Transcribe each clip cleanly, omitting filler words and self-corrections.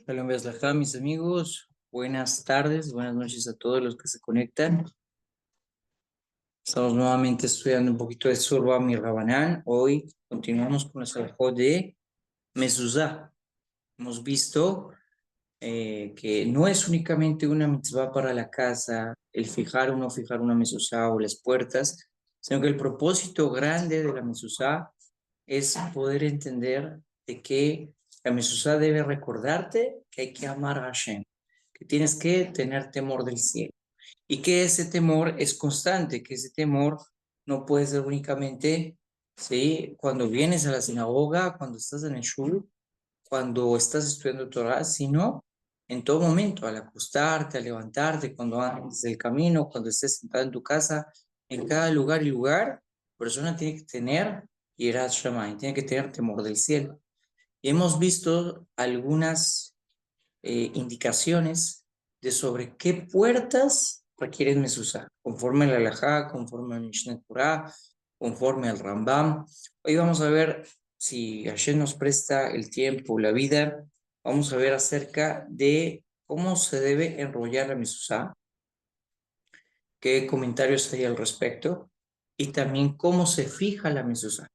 Shalom Beslajá, mis amigos. Buenas tardes, buenas noches a todos los que se conectan. Estamos nuevamente estudiando un poquito de Surba Mi Rabanán. Hoy continuamos con el saljo de Mezuzá. Hemos visto que no es únicamente una mitzvah para la casa, el fijar una mezuzá o las puertas, sino que el propósito grande de la mezuzá es poder entender de que la mezuzá debe recordarte que hay que amar a Hashem, que tienes que tener temor del cielo y que ese temor es constante, que ese temor no puede ser únicamente, ¿sí?, cuando vienes a la sinagoga, cuando estás en el shul, cuando estás estudiando Torah, sino en todo momento, al acostarte, al levantarte, cuando andes del camino, cuando estés sentado en tu casa, en cada lugar y lugar, la persona tiene que tener Yirat Shamayim, tiene que tener temor del cielo. Y hemos visto algunas indicaciones de sobre qué puertas requieren mezuzá, conforme al Halajá, conforme al Mishneh Torah, conforme al Rambam. Hoy vamos a ver, si Hashem nos presta el tiempo, la vida, vamos a ver acerca de cómo se debe enrollar la mezuzá, qué comentarios hay al respecto, y también cómo se fija la mezuzá.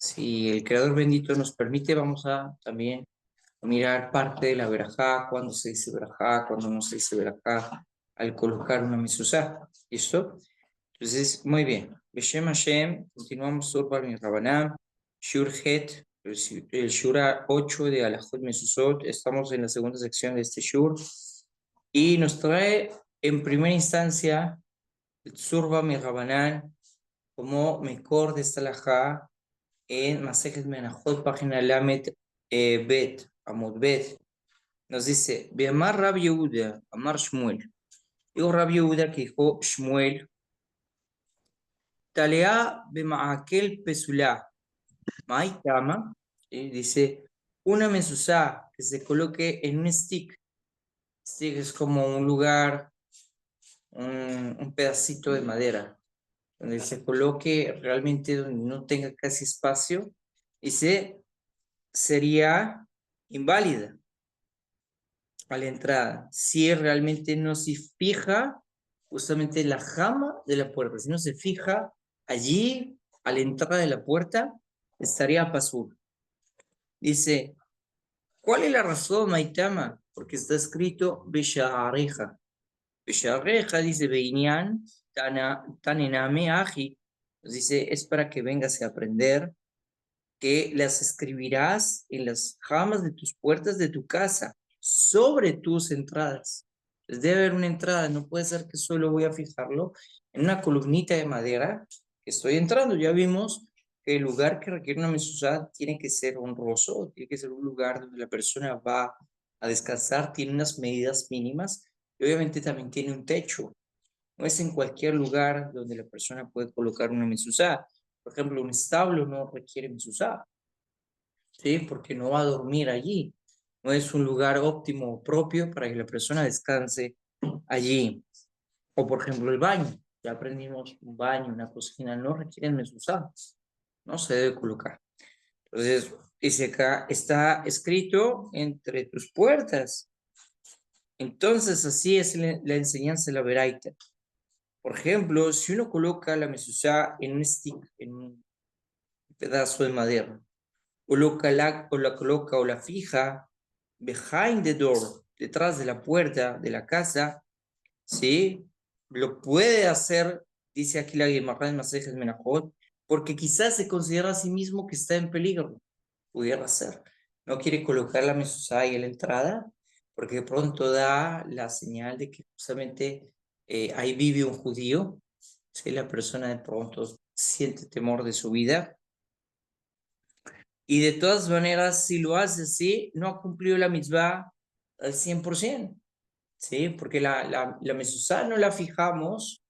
Si el Creador bendito nos permite, vamos a también mirar parte de la verajá, cuando se dice verajá, cuando no se dice verajá, al colocar una mezuzá. ¿Listo? Entonces, muy bien. Beshem Hashem, continuamos Surbar mi Rabanam, Shur Het, el Shura 8 de Alajot Mezuzot. Estamos en la segunda sección de este Shur y nos trae en primera instancia el Surbar mi Rabanam como mejor de esta alajá en Masejet Menachot, página Lamet Bet, Amud Bet. Nos dice, Beamar Rabbi Yehuda, Amar Shmuel. Digo Rabbi Yehuda que dijo Shmuel, Talea Bemaakel Pesulá, Maitama, dice, una mezuzá que se coloque en un stick. Stick es como un lugar, un pedacito de madera, donde se coloque realmente donde no tenga casi espacio, dice, sería inválida a la entrada, si realmente no se fija justamente la jama de la puerta, si no se fija allí a la entrada de la puerta, estaría pasur. Dice, ¿cuál es la razón, Maitama? Porque está escrito Besha'areja. Besha'areja dice Beinian, Tanename Aji. Dice, es para que vengas a aprender que las escribirás en las jamas de tus puertas de tu casa, sobre tus entradas. Entonces debe haber una entrada, no puede ser que solo voy a fijarlo en una columnita de madera que estoy entrando. Ya vimos que el lugar que requiere una mezuzá tiene que ser honroso, tiene que ser un lugar donde la persona va a descansar, tiene unas medidas mínimas y obviamente también tiene un techo. No es en cualquier lugar donde la persona puede colocar una mezuzá. Por ejemplo, un establo no requiere mezuzá, ¿sí? Porque no va a dormir allí. No es un lugar óptimo propio para que la persona descanse allí. O por ejemplo el baño. Ya aprendimos, un baño, una cocina no requieren mezuzá. No se debe colocar. Entonces, dice acá, está escrito entre tus puertas. Entonces, así es la enseñanza de la Beraita. Por ejemplo, si uno coloca la mezuzá en un stick, en un pedazo de madera, o la coloca o la fija behind the door, detrás de la puerta de la casa, ¿sí? Lo puede hacer, dice aquí la Gemara en Masejes Menachot, porque quizás se considera a sí mismo que está en peligro. Pudiera ser. No quiere colocar la mezuzá ahí en la entrada, porque de pronto da la señal de que justamente ahí vive un judío, ¿sí? La persona de pronto siente temor de su vida. Y de todas maneras, si lo hace así, no ha cumplido la mitzvah al 100%, ¿sí? Porque la mezuzá no la fijamos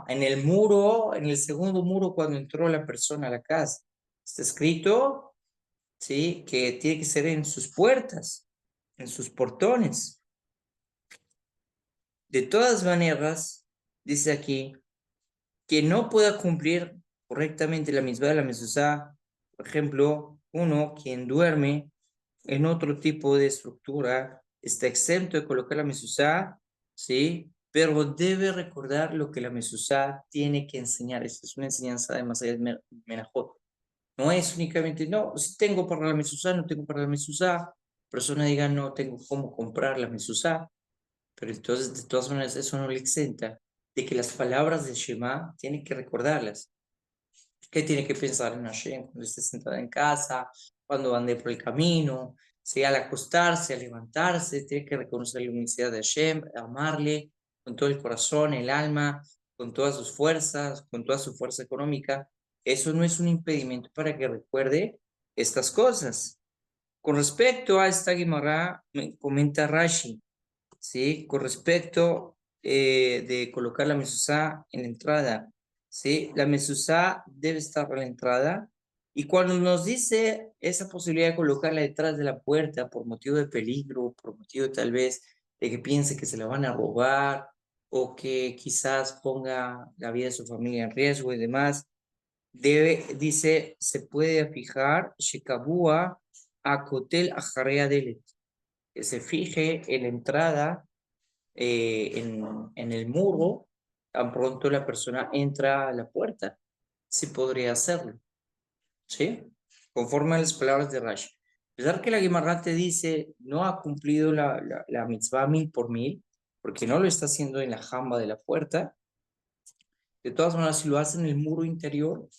en el muro, en el segundo muro cuando entró la persona a la casa. Está escrito, ¿sí?, que tiene que ser en sus puertas, en sus portones. De todas maneras, dice aquí, que no pueda cumplir correctamente la mitzvah de la mezuzá, por ejemplo, uno quien duerme en otro tipo de estructura, está exento de colocar la mezuzá, ¿sí? Pero debe recordar lo que la mezuzá tiene que enseñar. Esta es una enseñanza de Masayat Menajot. No es únicamente, no, si tengo para la mezuzá, no tengo para la mezuzá. Persona diga, no tengo cómo comprar la mezuzá. Pero entonces, de todas maneras, eso no le exenta de que las palabras de Shema tiene que recordarlas. Que tiene que pensar en Hashem cuando esté sentada en casa, cuando ande por el camino, si al acostarse, al levantarse, tiene que reconocer la unicidad de Hashem, amarle con todo el corazón, el alma, con todas sus fuerzas, con toda su fuerza económica. Eso no es un impedimento para que recuerde estas cosas. Con respecto a esta Gemara, me comenta Rashi, ¿sí? Con respecto de colocar la mezuzá en la entrada, ¿sí? La mezuzá debe estar a la entrada y cuando nos dice esa posibilidad de colocarla detrás de la puerta por motivo de peligro, por motivo tal vez de que piense que se la van a robar o que quizás ponga la vida de su familia en riesgo y demás, dice, se puede fijar, Shekabua, Akotel Ajarea Delet, que se fije en la entrada en el muro, tan pronto la persona entra a la puerta, sí podría hacerlo, ¿sí? Conforme a las palabras de Rashi. A pesar que la Guimarães te dice, no ha cumplido la mitzvah 1000 por 1000, porque no lo está haciendo en la jamba de la puerta, de todas maneras, si lo hace en el muro interior,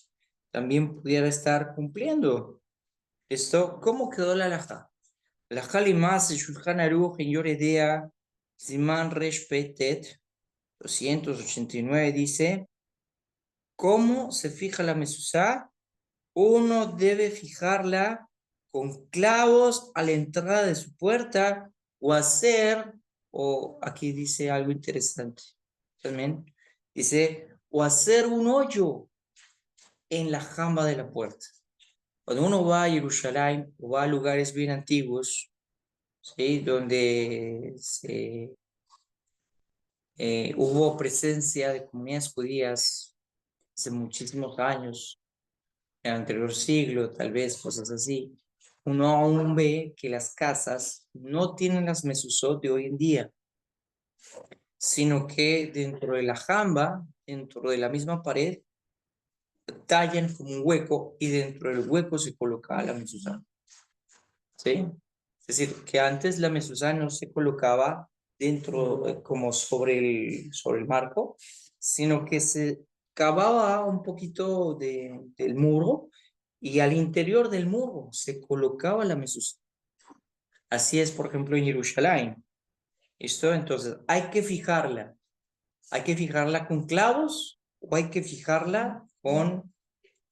también pudiera estar cumpliendo. Esto, ¿cómo quedó la halajá? La Halimás, el Shulchan Aruch, en Yoredea, Siman Resh Petet, 289 dice, ¿cómo se fija la mezuzá? Uno debe fijarla con clavos a la entrada de su puerta o hacer, o aquí dice algo interesante también, dice, o hacer un hoyo en la jamba de la puerta. Cuando uno va a Jerusalén o va a lugares bien antiguos, ¿sí? Donde hubo presencia de comunidades judías hace muchísimos años, en el anterior siglo, tal vez, cosas así, uno aún ve que las casas no tienen las mezuzot de hoy en día, sino que dentro de la jamba, dentro de la misma pared, tallan como un hueco y dentro del hueco se colocaba la mezuzá, ¿sí? Es decir, que antes la mezuzá no se colocaba dentro, como sobre el marco, sino que se cavaba un poquito del muro y al interior del muro se colocaba la mezuzá. Así es, por ejemplo, en Jerusalén. ¿Listo? Entonces, hay que fijarla con clavos o hay que fijarla con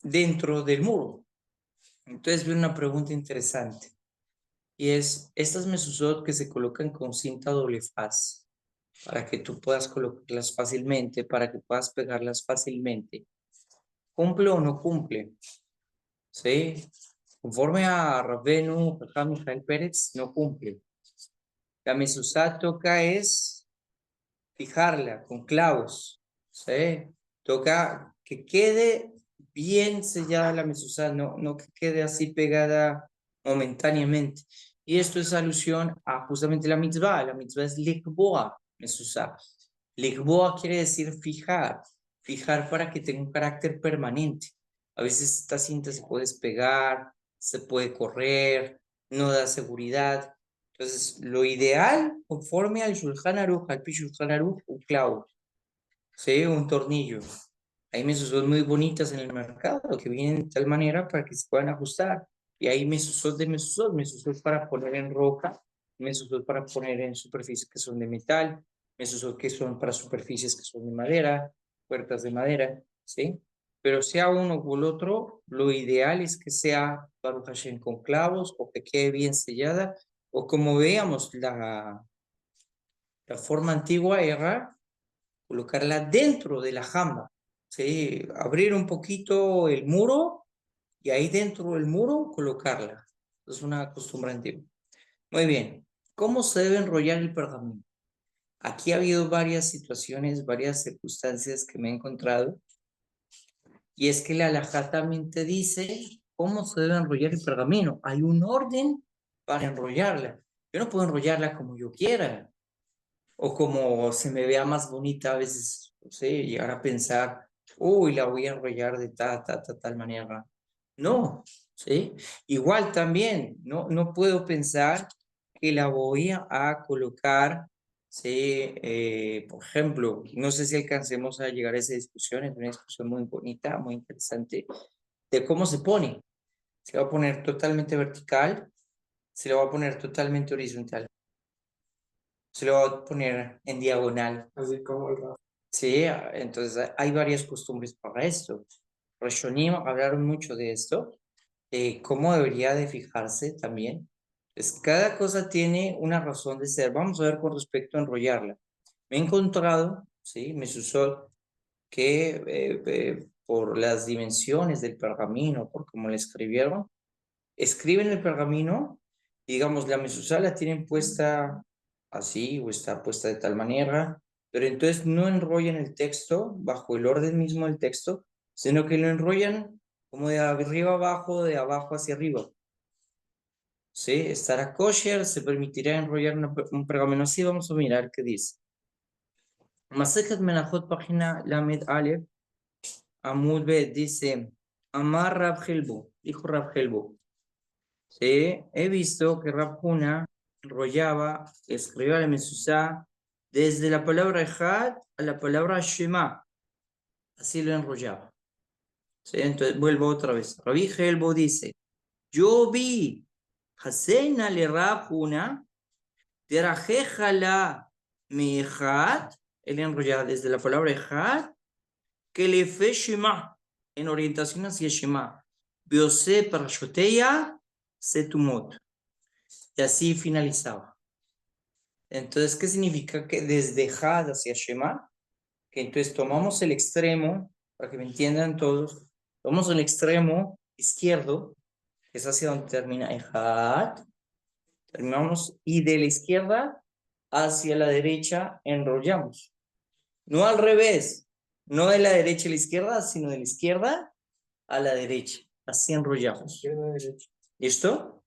dentro del muro. Entonces, viene una pregunta interesante. Y es, estas mezuzot que se colocan con cinta doble faz, para que tú puedas colocarlas fácilmente, para que puedas pegarlas fácilmente, ¿cumple o no cumple? ¿Sí? Conforme a Rabenu Jajam Mijael Pérez, no cumple. La mezuzá toca es fijarla con clavos, ¿sí? Toca que quede bien sellada la mezuzá, no que quede así pegada momentáneamente. Y esto es alusión a justamente la mitzvah es likboa, mezuzá. Likboa quiere decir fijar para que tenga un carácter permanente. A veces esta cinta se puede despegar, se puede correr, no da seguridad. Entonces, lo ideal, conforme al Shulchan Aruch, al Pi Shulchan Aruch, un clavo, ¿sí? Un tornillo. Hay mesuzot muy bonitas en el mercado que vienen de tal manera para que se puedan ajustar. Y hay mesuzot para poner en roca, mesuzot para poner en superficies que son de metal, mesuzot que son para superficies que son de madera, puertas de madera, ¿sí? Pero sea uno o el otro, lo ideal es que sea Baruch Hashem con clavos o que quede bien sellada, o como veamos, la forma antigua era colocarla dentro de la jamba, ¿sí? Abrir un poquito el muro y ahí dentro del muro colocarla. Es una costumbre antigua. Muy bien. ¿Cómo se debe enrollar el pergamino? Aquí ha habido varias situaciones, varias circunstancias que me he encontrado. Y es que la halajá también te dice cómo se debe enrollar el pergamino. Hay un orden para enrollarla. Yo no puedo enrollarla como yo quiera o como se me vea más bonita a veces, no sé, llegar a pensar, uy, la voy a enrollar de tal manera. No, ¿sí? Igual también, no puedo pensar que la voy a colocar, ¿sí? Por ejemplo, no sé si alcancemos a llegar a esa discusión, es una discusión muy bonita, muy interesante, de cómo se pone. Se va a poner totalmente vertical, se lo va a poner totalmente horizontal, se lo va a poner en diagonal. Así como el Rafa. Sí, entonces hay varias costumbres para esto. Rishonim hablaron mucho de esto, cómo debería de fijarse también. Pues cada cosa tiene una razón de ser. Vamos a ver con respecto a enrollarla. Me he encontrado, sí, me sucedió que por las dimensiones del pergamino, por cómo le escribieron, escriben el pergamino, digamos, la mezuzá la tienen puesta así o está puesta de tal manera, pero entonces no enrollan el texto bajo el orden mismo del texto, sino que lo enrollan como de arriba abajo, de abajo hacia arriba. ¿Sí? Estará kosher, se permitirá enrollar un pergamino así. Vamos a mirar qué dice. Masejet Menachot, página Lamed Aleph, Amud Bet, dice, Amar Rab Helbo, dijo Rab Helbo. Sí, he visto que Rab Huna enrollaba, escribía la mezuzá desde la palabra Ejad a la palabra Shema. Así lo enrollaba. ¿Sí? Entonces vuelvo otra vez. Rabbi Helbo dice, yo vi Hasena le Rab Huna, terajejala mi Ejad, él enrollaba desde la palabra Ejad, que le fe Shema, en orientación hacia Shema. Biose Parashoteya Setumot. Y así finalizaba. Entonces, ¿qué significa? Que desde Had hacia Shema, que entonces tomamos el extremo, para que me entiendan todos, tomamos el extremo izquierdo, que es hacia donde termina Had, terminamos, y de la izquierda hacia la derecha enrollamos. No al revés, no de la derecha a la izquierda, sino de la izquierda a la derecha. Así enrollamos. Izquierda a derecha. ¿Listo?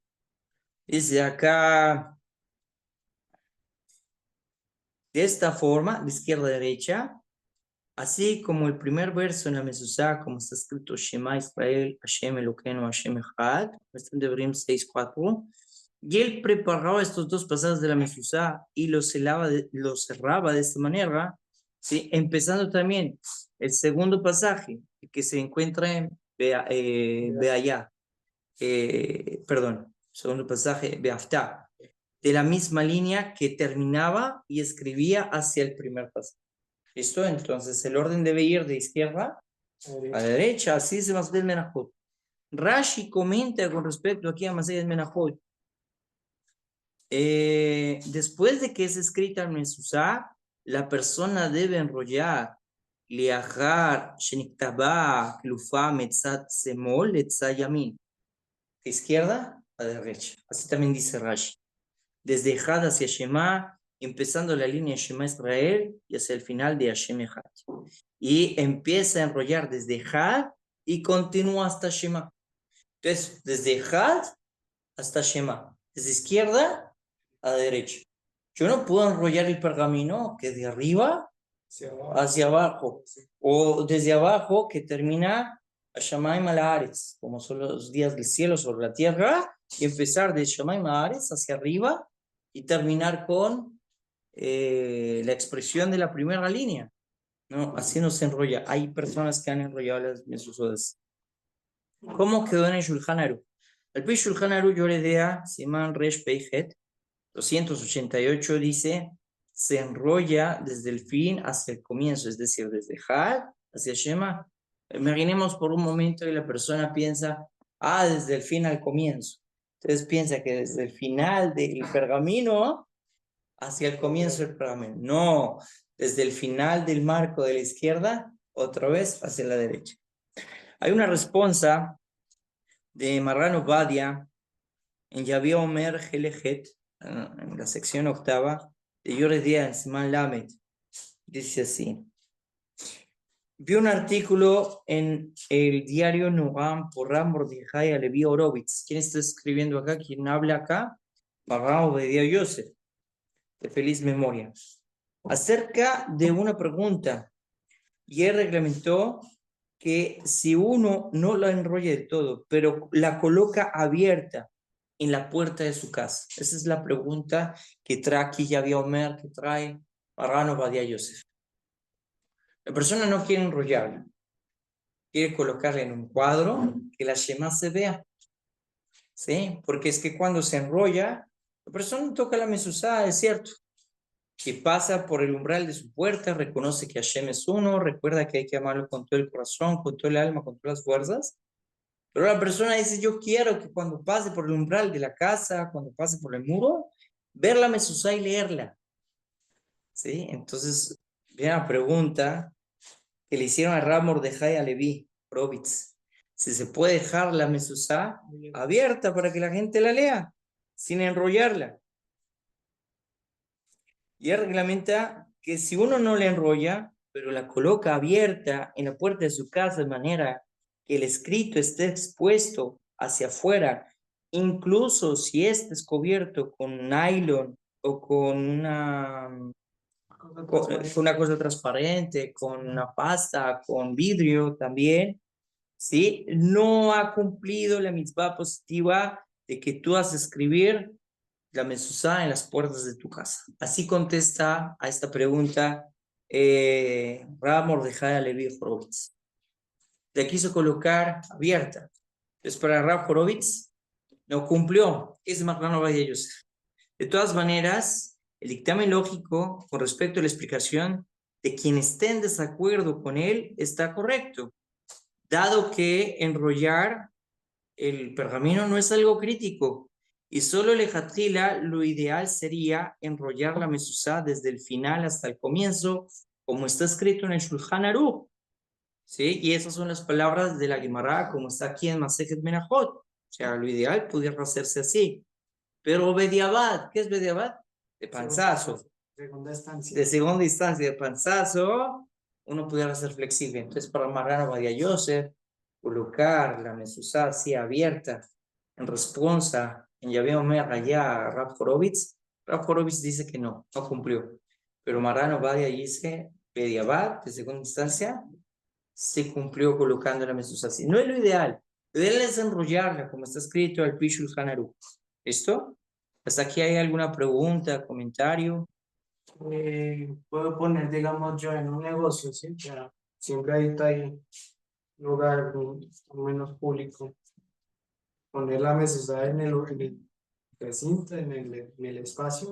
Desde acá, de esta forma, de izquierda a derecha, así como el primer verso en la mezuzá, como está escrito Shema Israel, Hashem Elokeinu, Hashem Echad, está en Devarim 6:4, y él preparaba estos dos pasajes de la mezuzá y los cerraba de esta manera, ¿sí? Empezando también el segundo pasaje, que se encuentra en Beayá, perdón, segundo pasaje, Beaftá, de la misma línea que terminaba y escribía hacia el primer pasaje. ¿Listo? Entonces el orden debe ir de izquierda a derecha, así se Masechet Menachot. Rashi comenta con respecto aquí a Masechet Menachot. Después de que es escrita el Mezuzá, la persona debe enrollar Liajar, Sheniktaba, Klufa, Metzat, Semol, Letzat Yamin. De izquierda a derecha. Así también dice Rashi. Desde Had hacia Shema, empezando la línea Shema Israel y hacia el final de Hashem Echad. Y empieza a enrollar desde Had y continúa hasta Shema. Entonces, desde Had hasta Shema. Desde izquierda a derecha. Yo no puedo enrollar el pergamino que de arriba hacia abajo. O desde abajo que termina a Shamayim Malares, como son los días del cielo sobre la tierra, y empezar de Shamayim Malares hacia arriba y terminar con la expresión de la primera línea. No, así no se enrolla. Hay personas que han enrollado las mesusodas. ¿Cómo quedó en el Shulchan Aruch? El Pi Shulchan Aruch yo le dea Siman Resh Peihet 288 dice, se enrolla desde el fin hacia el comienzo, es decir, desde Had hacia Shema. Imaginemos por un momento que la persona piensa, desde el fin al comienzo. Entonces piensa que desde el final del pergamino hacia el comienzo del pergamino. No, desde el final del marco de la izquierda, otra vez hacia la derecha. Hay una respuesta de Marrano Badia en Yavia Omer Helejet, en la sección octava, de Yores Díaz, Man Lamed, dice así. Vi un artículo en el diario Nuam por Ram Mordejai Alevi Horowitz. ¿Quién está escribiendo acá? ¿Quién habla acá? Barra Obedía Yosef, de feliz memoria, acerca de una pregunta. Y él reglamentó que si uno no la enrolla de todo, pero la coloca abierta en la puerta de su casa. Esa es la pregunta que trae aquí Yavia Omer, que trae Barra Obedía Yosef. La persona no quiere enrollarla, quiere colocarla en un cuadro que la Shema se vea. ¿Sí? Porque es que cuando se enrolla, la persona toca la mezuzá, es cierto, que pasa por el umbral de su puerta, reconoce que Hashem es uno, recuerda que hay que amarlo con todo el corazón, con todo el alma, con todas las fuerzas, pero la persona dice, yo quiero que cuando pase por el umbral de la casa, cuando pase por el muro, ver la mezuzá y leerla, ¿sí? Entonces, viene la pregunta que le hicieron a Rab Mordejai a Leví, Rovitz, si se puede dejar la mezuzá abierta para que la gente la lea, sin enrollarla. Y él reglamenta que si uno no la enrolla, pero la coloca abierta en la puerta de su casa de manera que el escrito esté expuesto hacia afuera, incluso si esté cubierto con nylon o con una cosa transparente, con una pasta, con vidrio también, ¿sí? No ha cumplido la mitzvah positiva de que tú has de escribir la mezuzá en las puertas de tu casa. Así contesta a esta pregunta Rab Mordejai Alevi Horowitz. La quiso colocar abierta. Entonces, para Rab Horowitz no cumplió. Es Marlano Valle Yosef. De todas maneras, el dictamen lógico con respecto a la explicación de quien esté en desacuerdo con él está correcto, dado que enrollar el pergamino no es algo crítico y solo lejatila lo ideal sería enrollar la mezuzá desde el final hasta el comienzo, como está escrito en el Shulchan Aruch, ¿sí? Y esas son las palabras de la Gemara, como está aquí en Masejet Menachot. O sea, lo ideal pudiera hacerse así. Pero Bediabad, ¿qué es Bediabad? De panzazo. Segunda instancia. De segunda instancia, de panzazo, uno pudiera ser flexible. Entonces, para Marrano Badia Yosef, colocar la mezuzá así abierta en respuesta en Yahvé Omer allá a Rav Horowitz, Rav Horowitz dice que no cumplió. Pero Marrano Badia dice, Bediabad, de segunda instancia, se cumplió colocando la mezuzá así. No es lo ideal. Lo ideal es enrollarla, como está escrito al Pishul Hanaru. ¿Listo? ¿Hasta aquí hay alguna pregunta, comentario? Puedo poner, digamos, yo en un negocio, ¿sí? Ya, siempre hay lugar menos público. Poner la mesa en el recinto, en el espacio.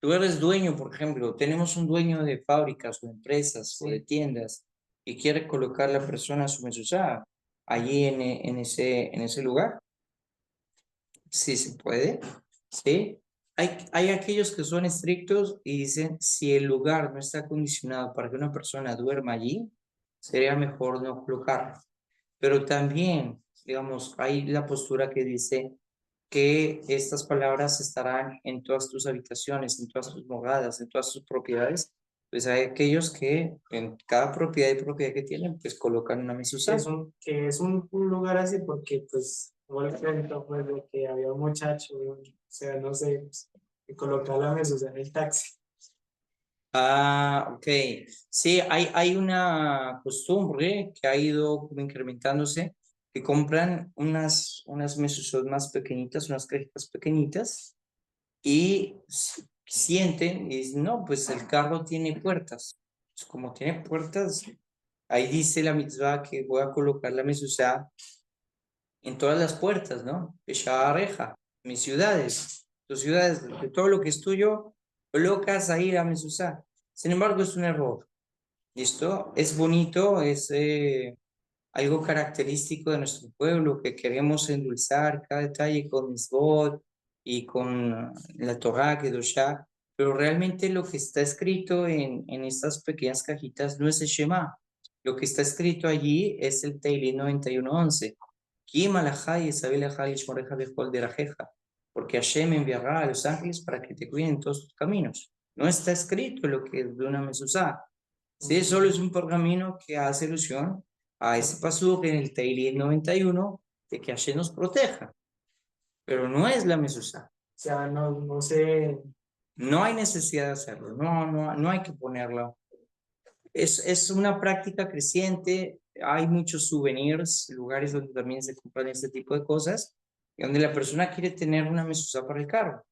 Tú eres dueño, por ejemplo, tenemos un dueño de fábricas o empresas o de tiendas y quiere colocar la persona su mezuzá allí en ese lugar. Sí se puede, ¿sí? Hay aquellos que son estrictos y dicen, si el lugar no está acondicionado para que una persona duerma allí, sería mejor no colocarlo. Pero también, digamos, hay la postura que dice que estas palabras estarán en todas tus habitaciones, en todas tus moradas, en todas tus propiedades. Pues hay aquellos que en cada propiedad y propiedad que tienen, pues colocan una mezuzá. Que es un lugar así porque, pues, como el cuento, pues, de que había un muchacho, o sea, no sé, pues, que colocaba la mesa en el taxi. Ah, ok. Sí, hay una costumbre que ha ido como incrementándose, que compran unas mezuzot más pequeñitas, unas cajitas pequeñitas, y sienten y dicen, no, pues el carro tiene puertas. Pues como tiene puertas, ahí dice la mitzvah que voy a colocar la mezuzá en todas las puertas, ¿no? Reja, mis ciudades, tus ciudades, de todo lo que es tuyo, colocas ahí la mezuzá. Sin embargo, es un error. ¿Listo? Es bonito, es algo característico de nuestro pueblo, que queremos endulzar cada detalle con mitzvot y con la Torah, Kedoshá, pero realmente lo que está escrito en estas pequeñas cajitas no es el Shema. Lo que está escrito allí es el Teilín 91:11. Porque Hashem enviará a los ángeles para que te cuiden en todos tus caminos. No está escrito lo que es de una mezuzá. Sí, solo es un pergamino que hace alusión a ese pasuk en el Teilín 91 de que Hashem nos proteja, pero no es la mezuzá. sea, no sé. No hay necesidad de hacerlo, no hay que ponerlo. Es una práctica creciente, hay muchos souvenirs, lugares donde también se compran este tipo de cosas, y donde la persona quiere tener una mezuzá para el carro,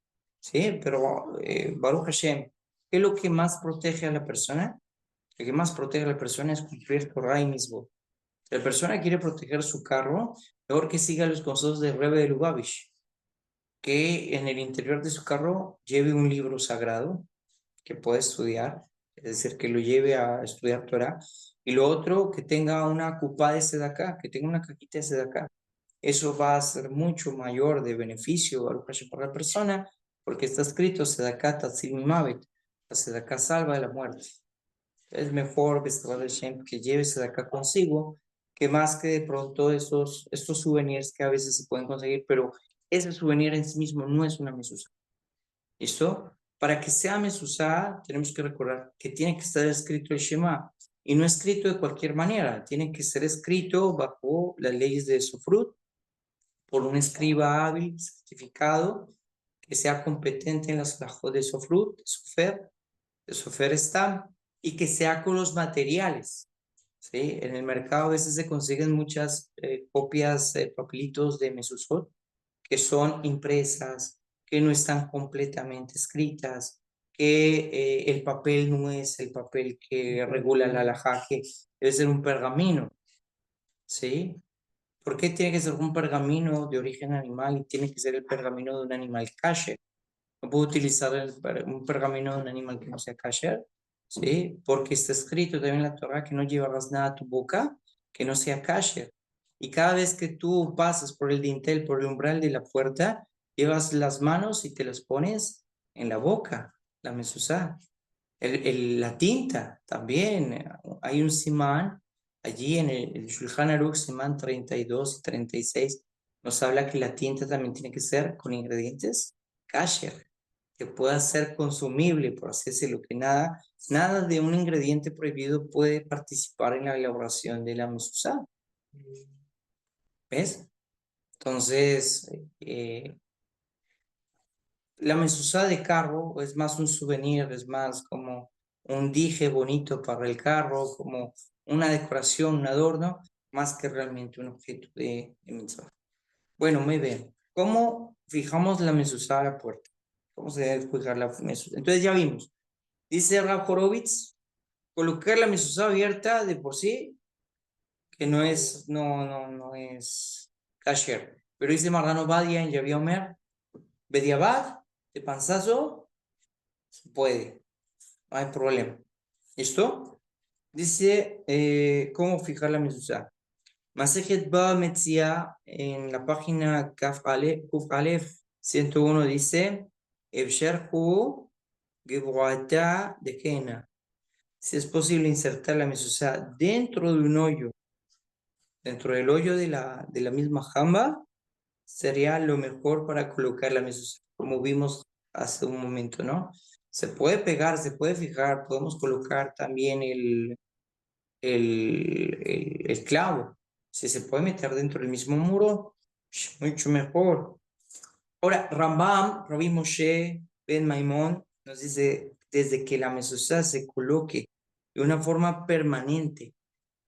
¿sí? Pero Baruch Hashem, ¿qué es lo que más protege a la persona? Lo que más protege a la persona es cumplir Torah y Mitzvot. Si la persona quiere proteger su carro, mejor que siga los consejos del Rebbe de Lubavitch, que en el interior de su carro lleve un libro sagrado que pueda estudiar, es decir, que lo lleve a estudiar Torah, y lo otro, que tenga una cupá de sedacá, que tenga una cajita de sedacá. Eso va a ser mucho mayor de beneficio Baruch Hashem, para la persona, porque está escrito sedacá tatzil mimavet, la sedacá salva de la muerte. Es mejor que lleve sedacá consigo, que más que de pronto estos souvenirs que a veces se pueden conseguir, pero ese souvenir en sí mismo no es una mezuzá. ¿Listo? Para que sea mezuzá, tenemos que recordar que tiene que estar escrito el Shema, y no escrito de cualquier manera, tiene que ser escrito bajo las leyes de Sofrut, por un escriba hábil, certificado, que sea competente en las halajot de Sofrut, de Sofer Stam, y que sea con los materiales. ¿Sí? En el mercado a veces se consiguen muchas copias, papelitos de mezuzot, que son impresas, que no están completamente escritas, que el papel no es el papel que regula la halajá, que debe ser un pergamino, ¿sí? ¿Por qué tiene que ser un pergamino de origen animal y tiene que ser el pergamino de un animal kasher? No puedo utilizar un pergamino de un animal que no sea kasher, ¿sí? Porque está escrito también en la Torah que no llevarás nada a tu boca que no sea kasher. Y cada vez que tú pasas por el dintel, por el umbral de la puerta, llevas las manos y te las pones en la boca, la mezuzá. La tinta también, hay un simán allí en el Shulchan Aruch, simán 32 y 36, nos habla que la tinta también tiene que ser con ingredientes kasher, que pueda ser consumible, por así decirlo, que nada de un ingrediente prohibido puede participar en la elaboración de la mezuzá. ¿Ves? Entonces, la mezuzá de carro es más un souvenir, es más como un dije bonito para el carro, como una decoración, un adorno, más que realmente un objeto de mitzvah. Bueno, muy bien. ¿Cómo fijamos la mezuzá a la puerta? ¿Cómo se debe fijar la mezuzá? Entonces ya vimos. Dice Rav Horovitz, colocar la mezuzá abierta de por sí, que no es kasher. Pero dice Mardano Badia en Yavia Omer, Bediabad, de panzazo, se puede, no hay problema. ¿Listo? Dice, ¿cómo fijar la mezuzá? Masejet Ba Metzia, en la página Kuf Aleph 101, dice, Ebsher Hu Gebuata de Kena. Si es posible insertar la mezuzá dentro de un hoyo, dentro del hoyo de la misma jamba, sería lo mejor para colocar la mezuzá, como vimos hace un momento, ¿no? Se puede pegar, se puede fijar, podemos colocar también el clavo. Si se puede meter dentro del mismo muro, mucho mejor. Ahora, Rambam, Rabbi Moshe Ben Maimón, nos dice, desde que la mezuzá se coloque de una forma permanente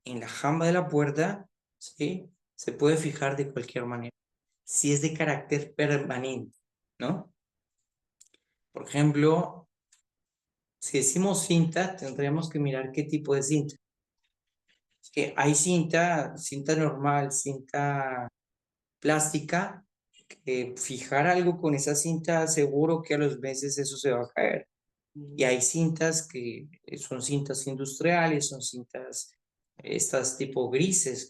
en la jamba de la puerta, ¿sí? Se puede fijar de cualquier manera, si es de carácter permanente, ¿no? Por ejemplo, si decimos cinta, tendríamos que mirar qué tipo de cinta. Es que hay cinta normal, cinta plástica, que fijar algo con esa cinta, seguro que a los meses eso se va a caer. Y hay cintas que son cintas industriales, son cintas, estas tipo grises,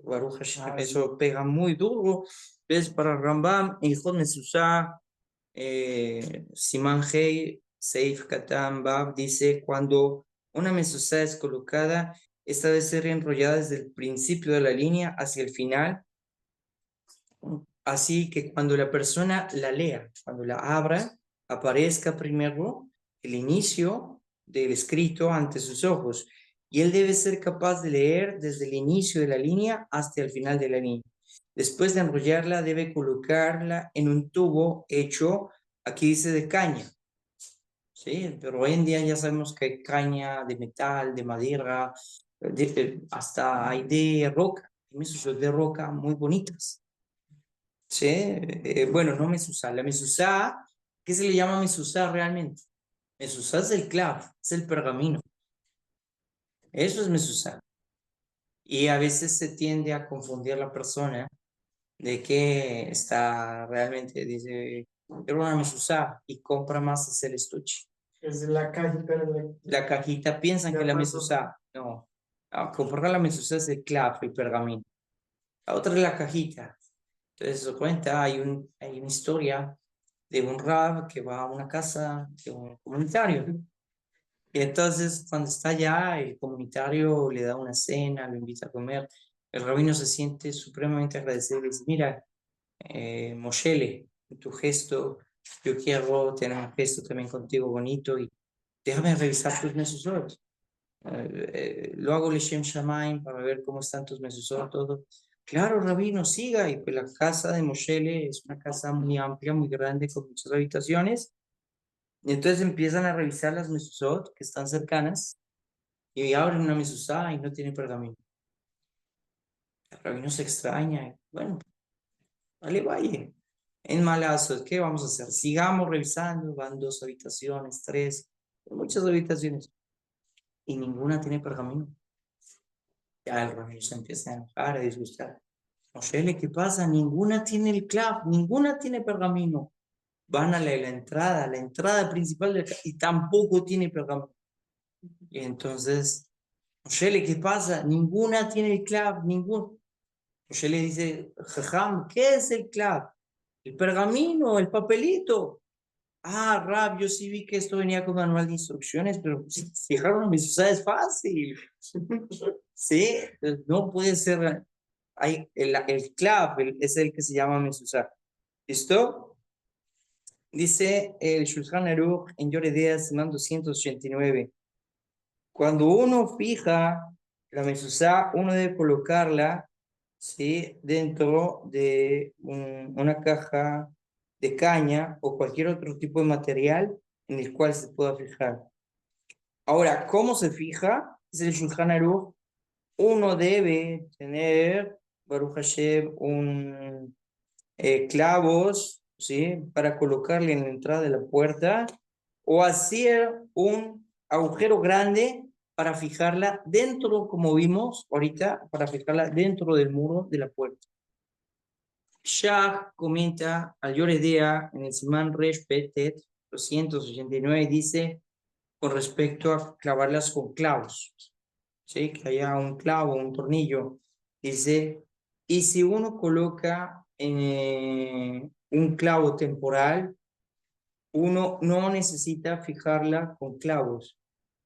Baruch Hashem, eso pega muy duro. Entonces, para Rambam, hijo Mesusá, Siman Hei, Seif Katan Bab, dice, cuando una mezuzá es colocada, esta debe ser enrollada desde el principio de la línea hacia el final, así que cuando la persona la lea, cuando la abra, aparezca primero el inicio del escrito ante sus ojos, y él debe ser capaz de leer desde el inicio de la línea hasta el final de la línea. Después de enrollarla, debe colocarla en un tubo hecho, aquí dice de caña, ¿sí? Pero hoy en día ya sabemos que hay caña de metal, de madera, hasta hay de roca, mesuzot de roca muy bonitas, ¿sí? Bueno, no mesuzá, la mesuzá, ¿qué se le llama mesuzá realmente? Mesuzá es el clav, es el pergamino, eso es mesuzá. Y a veces se tiende a confundir la persona de que está realmente, dice, quiero una mezuzá y compra más es el estuche. Es la cajita La cajita piensan que la mezuzá, no, comprar la mezuzá es el clav, el pergamino. La otra es la cajita. Entonces se cuenta, hay una historia de un rab que va a una casa de un comunitario. Y entonces cuando está allá, el comunitario le da una cena, lo invita a comer. El rabino se siente supremamente agradecido y dice, mira, Moshele, tu gesto, yo quiero tener un gesto también contigo bonito y déjame revisar tus mesuzot. Lo hago Leshem Shamaim para ver cómo están tus mesuzot, todo. Claro, rabino, siga. Y pues la casa de Moshele es una casa muy amplia, muy grande, con muchas habitaciones. Y entonces empiezan a revisar las mesuzot que están cercanas y abren una mezuzá y no tiene pergamino. El rabino se extraña. Bueno, vale, vaya. En malazos, ¿qué vamos a hacer? Sigamos revisando, van 2 habitaciones, 3, muchas habitaciones, y ninguna tiene pergamino. Ya el rabino se empieza a enojar, a disgustar. Moshe, ¿qué pasa? Ninguna tiene el clav, ninguna tiene pergamino. Van a la entrada principal y tampoco tiene pergamino. Y entonces, Moshe, ¿qué pasa? Ninguna tiene el clav, ninguna. Moshe le dice, Jajam, ¿qué es el clav? El pergamino, el papelito. Ah, Rab, yo sí vi que esto venía con manual de instrucciones, pero si fijaron, mi Susá es fácil. Sí, no puede ser. Hay el clav es el que se llama Mesusá. ¿Listo? Dice el Shulchan Aruch en Yoredea, Simán 289. Cuando uno fija la Mesusá, uno debe colocarla, ¿sí?, dentro de una caja de caña o cualquier otro tipo de material en el cual se pueda fijar. Ahora, ¿cómo se fija? Dice el Shulchan Aruch, uno debe tener, Baruch Hashem, clavos, ¿sí?, para colocarle en la entrada de la puerta o hacer un agujero grande para fijarla dentro, como vimos ahorita, para fijarla dentro del muro de la puerta. Shah comenta al Yoredea en el Simán Resh Petet 289, dice con respecto a clavarlas con clavos, ¿sí?, que haya un clavo, un tornillo. Dice, y si uno coloca un clavo temporal, uno no necesita fijarla con clavos.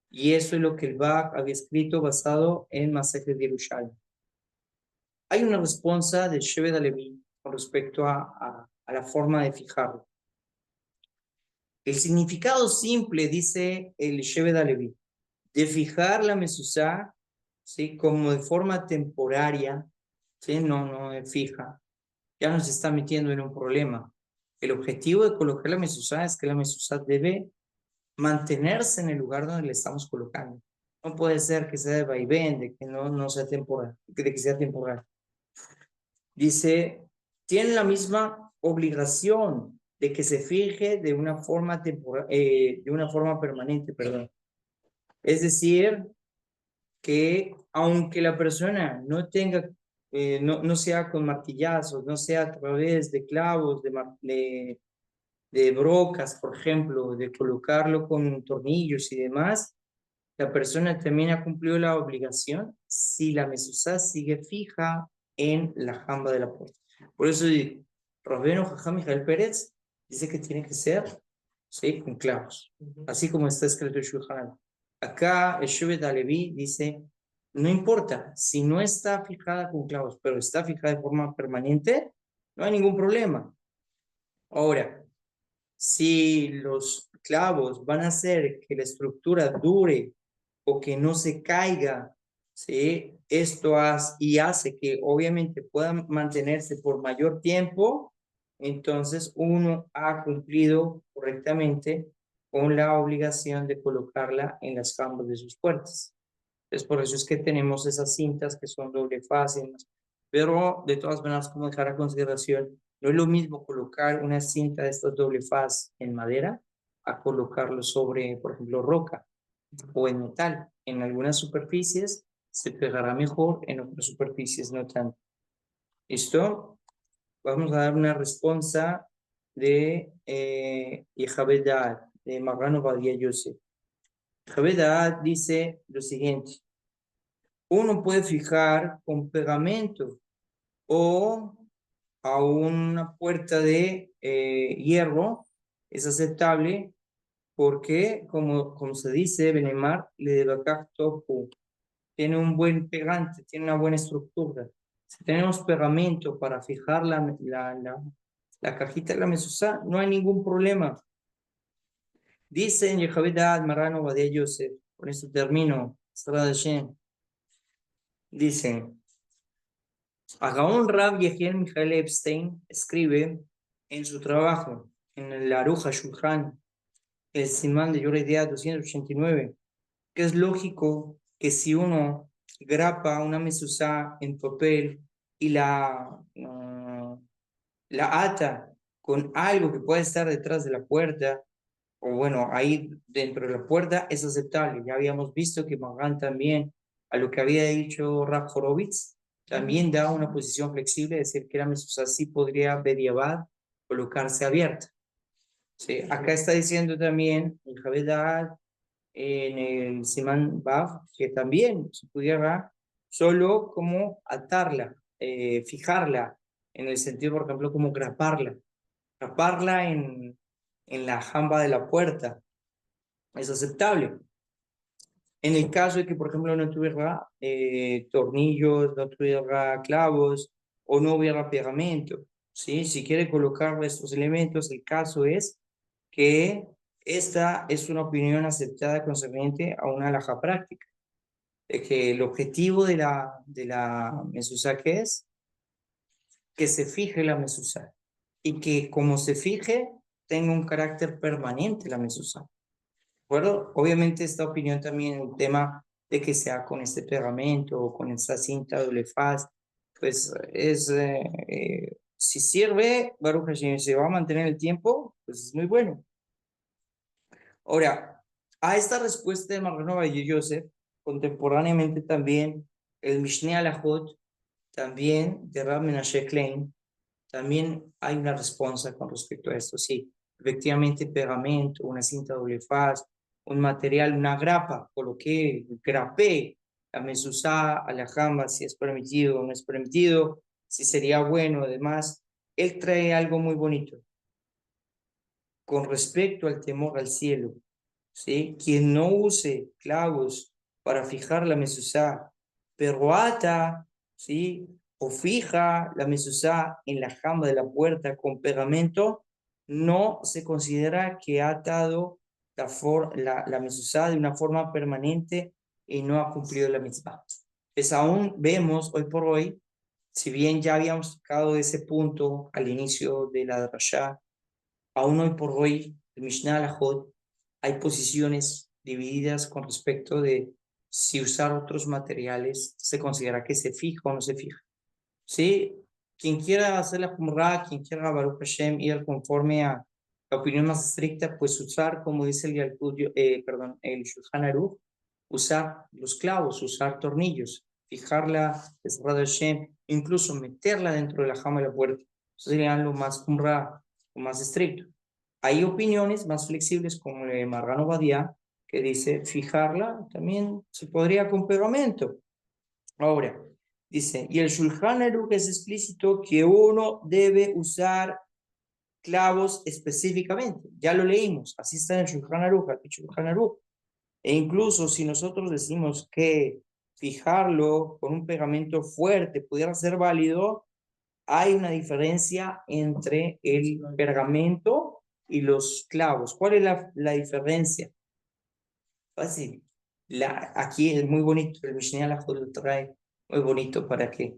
Y eso es lo que el Bach había escrito basado en Masejet de Yerushalmi. Hay una respuesta del Shevet HaLevi con respecto a la forma de fijarlo. El significado simple, dice el Shevet HaLevi, de fijar la mezuzá, ¿sí?, como de forma temporaria, ¿sí?, no fija, ya nos está metiendo en un problema. El objetivo de colocar la mezuzá es que la mezuzá debe mantenerse en el lugar donde le estamos colocando. No puede ser que sea de vaivén, de que no sea temporal, de que sea temporal. Dice, tiene la misma obligación de que se fije de una forma de una forma permanente, perdón. Es decir, que aunque la persona no tenga, no sea con martillazos, no sea a través de clavos, de brocas, por ejemplo, de colocarlo con tornillos y demás, la persona también ha cumplido la obligación si la mezuzá sigue fija en la jamba de la puerta. Por eso Rabbeinu Jajam Mijael Pérez dice que tiene que ser, ¿sí?, con clavos, así como está escrito en Shulchan Aruch. Acá el Shevet HaLevi dice, no importa, si no está fijada con clavos, pero está fijada de forma permanente, no hay ningún problema. Ahora, si los clavos van a hacer que la estructura dure o que no se caiga ¿sí? Esto hace que obviamente puedan mantenerse por mayor tiempo, entonces uno ha cumplido correctamente con la obligación de colocarla en las jambas de sus puertas. Entonces, por eso es que tenemos esas cintas que son doble faz, pero de todas maneras, como dejar a consideración, no es lo mismo colocar una cinta de estas doble faz en madera a colocarlo sobre, por ejemplo, roca o en metal. En algunas superficies se pegará mejor, en otras superficies no tanto. ¿Listo? Vamos a dar una respuesta de Yehavedad, de Marrano Badia Yosef. Yehavedad dice lo siguiente: uno puede fijar con pegamento o a una puerta de hierro, es aceptable porque, como se dice, Benemar le debacá topo, tiene un buen pegante, tiene una buena estructura. Si tenemos pegamento para fijar la cajita de la mezuzá, no hay ningún problema. Dice en Yehavedad Marrano Badia Yosef, con esto termino, Sara de Shem, dicen, Agaón Rab Yehiel Michael Epstein escribe en su trabajo, en el Aruch HaShulchan, el Simán de Yoreh Deah 289, que es lógico que si uno grapa una mezuzá en papel y la ata con algo que puede estar detrás de la puerta, o bueno, ahí dentro de la puerta, es aceptable. Ya habíamos visto que Magán también, a lo que había dicho Rab Horowitz, también da una posición flexible, es decir, que la mezuzá sí podría bediabad colocarse abierta. ¿Sí? Acá está diciendo también el Javedad en el Simán Baf, que también se pudiera solo como atarla, fijarla, en el sentido, por ejemplo, como graparla en la jamba de la puerta, es aceptable. En el caso de que, por ejemplo, no tuviera tornillos, no tuviera clavos o no hubiera pegamento, ¿sí? Si quiere colocar estos elementos, el caso es que esta es una opinión aceptada concerniente a una alhaja práctica, de que el objetivo de la mezuzá que es que se fije la mezuzá y que como se fije tenga un carácter permanente la mezuzá. ¿De acuerdo? Obviamente esta opinión también el tema de que sea con este pegamento o con esta cinta doble faz, pues si sirve, Baruch Hashem, se va a mantener el tiempo, pues es muy bueno. Ahora, a esta respuesta de Marrano y Yosef, contemporáneamente también el Mishneh Alajot, también de Rab Menashe Klein, también hay una respuesta con respecto a esto. Sí, efectivamente, pegamento, una cinta doble faz, un material, una grapa, coloqué, grapé la mezuzá a la jamba, si es permitido o no es permitido, si sería bueno, además. Él trae algo muy bonito con respecto al temor al cielo. ¿Sí? Quien no use clavos para fijar la mezuzá, pero ata, ¿sí? O fija la mezuzá en la jamba de la puerta con pegamento, no se considera que ha atado la mezuzá de una forma permanente y no ha cumplido la mitzvah. Pues aún vemos hoy por hoy, si bien ya habíamos tocado ese punto al inicio de la drashá, aún hoy por hoy, el Mishnah Alajot, hay posiciones divididas con respecto de si usar otros materiales se considera que se fija o no se fija. ¿Sí? Quien quiera hacer la Jumrah, quien quiera Baruch Hashem ir conforme a la opinión más estricta, pues usar, como dice el el Shulchan Aruch, usar los clavos, usar tornillos, fijarla, Ezrat Hashem, incluso meterla dentro de la jama de la puerta. Eso sería lo más Jumrah, lo más estricto. Hay opiniones más flexibles como el de Marrano Badia, que dice fijarla también se podría con pegamento. Ahora, dice, y el Shulchan Aruch es explícito que uno debe usar clavos específicamente. Ya lo leímos, así está en el Shulchan Aruch, el Shulchan Aruch. E incluso si nosotros decimos que fijarlo con un pegamento fuerte pudiera ser válido, hay una diferencia entre el pegamento y los clavos. ¿Cuál es la diferencia? Fácil. Aquí es muy bonito, el Mishneh Alajot lo trae muy bonito para que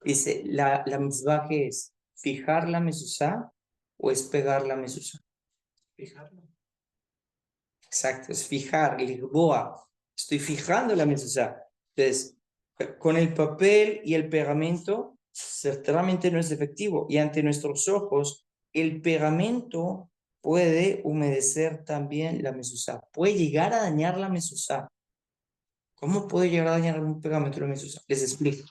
dice, la mitzvah que es fijar la mezuzá o es pegar la mezuzá. Fijarlo. Exacto, es fijar, ligboa. Estoy fijando la mezuzá. Entonces, con el papel y el pegamento, ciertamente no es efectivo. Y ante nuestros ojos, el pegamento puede humedecer también la mezuzá. Puede llegar a dañar la mezuzá. ¿Cómo puede llegar a dañar un pegamento de la mezuzá? Les explico.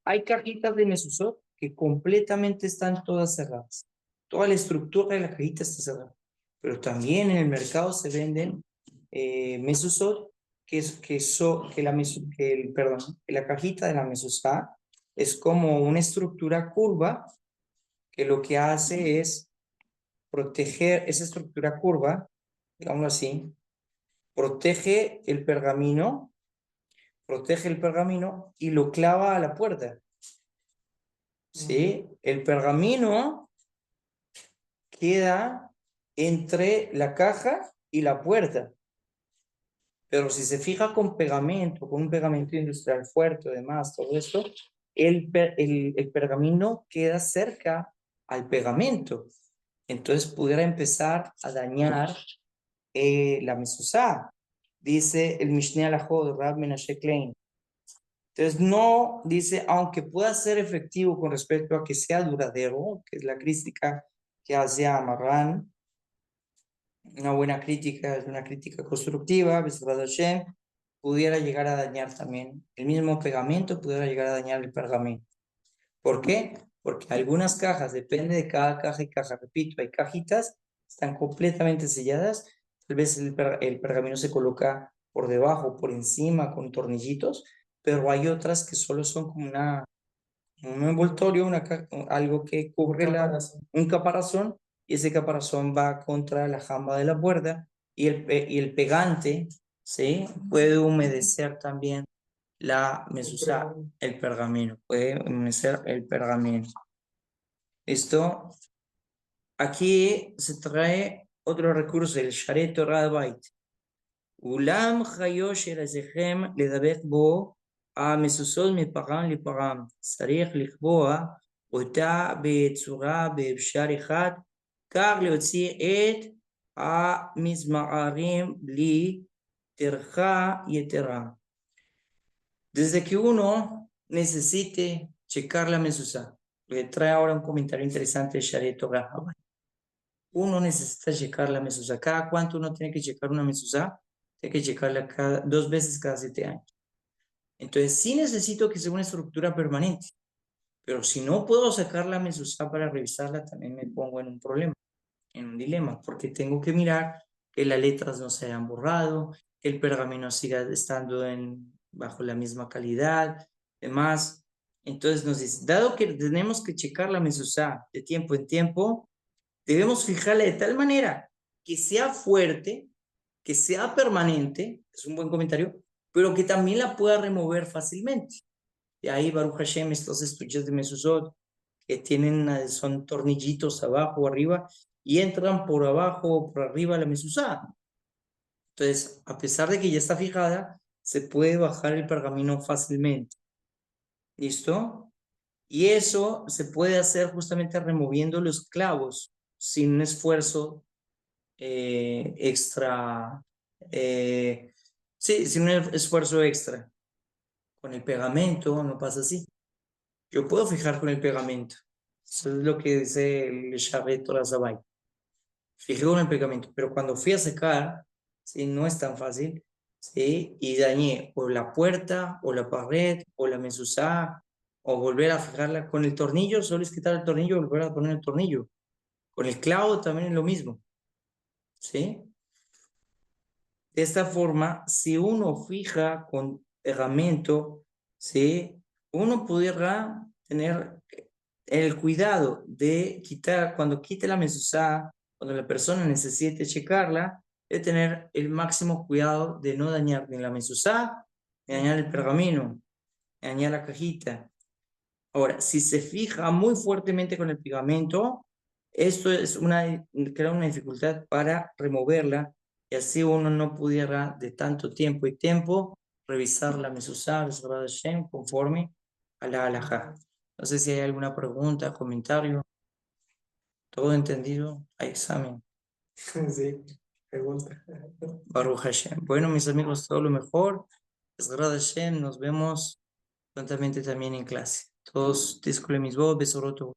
Hay cajitas de mezuzot que completamente están todas cerradas. Toda la estructura de la cajita está cerrada. Pero también en el mercado se venden mezuzot que la cajita de la mezuzá es como una estructura curva que lo que hace es proteger esa estructura curva, digámoslo así, protege el pergamino y lo clava a la puerta. ¿Sí? El pergamino queda entre la caja y la puerta. Pero si se fija con pegamento, con un pegamento industrial fuerte, además, todo esto, el pergamino queda cerca al pegamento. Entonces pudiera empezar a dañar la mezuzá. Dice el Mishneh Alajot, Rab Menashe Klein. Entonces, no dice, aunque pueda ser efectivo con respecto a que sea duradero, que es la crítica que hace a Marran, una buena crítica, es una crítica constructiva, Besrat Hashem, pudiera llegar a dañar también, el mismo pegamento pudiera llegar a dañar el pergamento. ¿Por qué? Porque algunas cajas, depende de cada caja y caja, repito, hay cajitas, están completamente selladas, tal vez el pergamino se coloca por debajo, por encima, con tornillitos, pero hay otras que solo son como un envoltorio, algo que cubre un caparazón, y ese caparazón va contra la jamba de la puerta, y el pegante, ¿sí? Puede humedecer también la mezuzá, el pergamino, puede humedecer el pergamino. Esto, aquí se trae otro recurso, el Sharet Torah Bait. Ulam chayosh erazechem ledabek bo המזוזות מפעם לפעם, צריך לקבוע אותה בצורה באפשר אחד, כך להוציא את המזמרים בלי טרחה יתרה. Desde que uno necesite checar la mezuzá, le trae ahora un comentario interesante de Sharet Torah. Uno necesita checar la mezuzá. ¿Cada cuánto uno tiene que checar una mezuzá? Tiene que checarla 2 veces cada 7 años. Entonces, sí necesito que sea una estructura permanente, pero si no puedo sacar la mezuzá para revisarla, también me pongo en un problema, en un dilema, porque tengo que mirar que las letras no se hayan borrado, que el pergamino siga estando bajo la misma calidad, demás. Entonces nos dice, dado que tenemos que checar la mezuzá de tiempo en tiempo, debemos fijarla de tal manera que sea fuerte, que sea permanente, es un buen comentario, pero que también la pueda remover fácilmente. Y ahí Baruch Hashem, estos estuches de mezuzot que tienen, son tornillitos abajo o arriba, y entran por abajo o por arriba la mezuzá. Entonces, a pesar de que ya está fijada, se puede bajar el pergamino fácilmente. ¿Listo? Y eso se puede hacer justamente removiendo los clavos sin un esfuerzo extra. Sí, sin un esfuerzo extra. Con el pegamento no pasa así. Yo puedo fijar con el pegamento. Eso es lo que dice el Sharet Torah Zabay. Fijé con el pegamento, pero cuando fui a secar, ¿sí? No es tan fácil, ¿sí? Y dañé o la puerta, o la pared, o la mezuzá, o volver a fijarla con el tornillo, solo es quitar el tornillo y volver a poner el tornillo. Con el clavo también es lo mismo, ¿sí? De esta forma, si uno fija con pegamento, ¿sí? Uno pudiera tener el cuidado de quitar, cuando quite la mezuzá, cuando la persona necesite checarla, de tener el máximo cuidado de no dañar ni la mezuzá, ni dañar el pergamino, ni dañar la cajita. Ahora, si se fija muy fuertemente con el pegamento, esto es crea una dificultad para removerla y así uno no pudiera de tanto tiempo y tiempo revisar la Mezuzá, Besrat Hashem, conforme a la halajá. No sé si hay alguna pregunta, comentario. ¿Todo entendido? Hay examen. Sí, pregunta. Baruch Hashem. Bueno, mis amigos, todo lo mejor. Besrat Hashem, nos vemos prontamente también en clase. Todos, Tiscule Misbod, Besoroto.